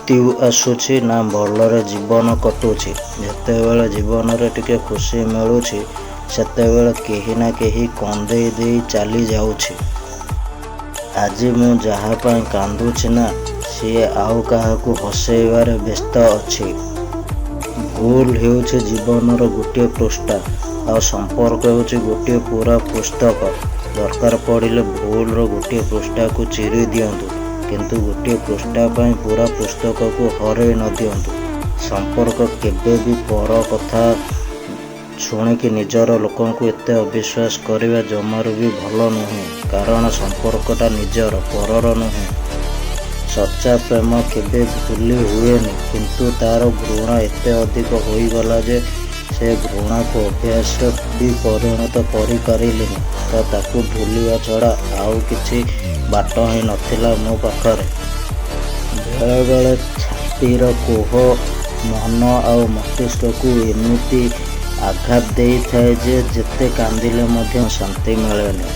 ମୃତ୍ୟୁ ଆସୁଛି ନା ଭଲରେ ଜୀବନ କଟୁଛି। ଯେତେବେଳେ ଜୀବନରେ ଟିକେ ଖୁସି ମିଳୁଛି ସେତେବେଳେ କେହି ନା କେହି କନ୍ଦେଇ ଦେଇ ଚାଲି ଯାଉଛି। ଆଜି ମୁଁ ଯାହା ପାଇଁ କାନ୍ଦୁଛି ନା ସିଏ ଆଉ କାହାକୁ ହସେଇବାରେ ବ୍ୟସ୍ତ ଅଛି। ଭୁଲ ହେଉଛି ଜୀବନର ଗୋଟିଏ ପୃଷ୍ଠା ଆଉ ସମ୍ପର୍କ ହେଉଛି ଗୋଟିଏ ପୂରା ପୁସ୍ତକ। ଦରକାର ପଡ଼ିଲେ ଭୁଲର ଗୋଟିଏ ପୃଷ୍ଠାକୁ ଚିରି ଦିଅନ୍ତୁ, କିନ୍ତୁ ଗୋଟିଏ ପୃଷ୍ଠା ପାଇଁ ପୂରା ପୁସ୍ତକକୁ ହରେଇ ନ ଦିଅନ୍ତୁ। ସମ୍ପର୍କ କେବେ ବି ପର କଥା ଶୁଣିକି ନିଜର ଲୋକଙ୍କୁ ଏତେ ଅବିଶ୍ୱାସ କରିବା ଜମାରୁ ବି ଭଲ ନୁହେଁ, କାରଣ ସମ୍ପର୍କଟା ନିଜର, ପରର ନୁହେଁ। ସଚ୍ଚା ପ୍ରେମ କେବେ ଭୁଲି ହୁଏନି, କିନ୍ତୁ ତାର ଘୃଣା ଏତେ ଅଧିକ ହୋଇଗଲା ଯେ ସେ ଘୃଣାକୁ ଅଭ୍ୟାସରେ ବି ପରିଣତ କରିପାରିଲିନି। ତ ତାକୁ ଭୁଲିବା ଛଡ଼ା ଆଉ କିଛି ବାଟ ହିଁ ନଥିଲା ମୋ ପାଖରେ। ବେଳେବେଳେ ଛାତିର କୋହ ମନ ଆଉ ମସ୍ତିଷ୍କକୁ ଏମିତି ଆଘାତ ଦେଇଥାଏ ଯେ ଯେତେ କାନ୍ଦିଲେ ମଧ୍ୟ ଶାନ୍ତି ମିଳେନି।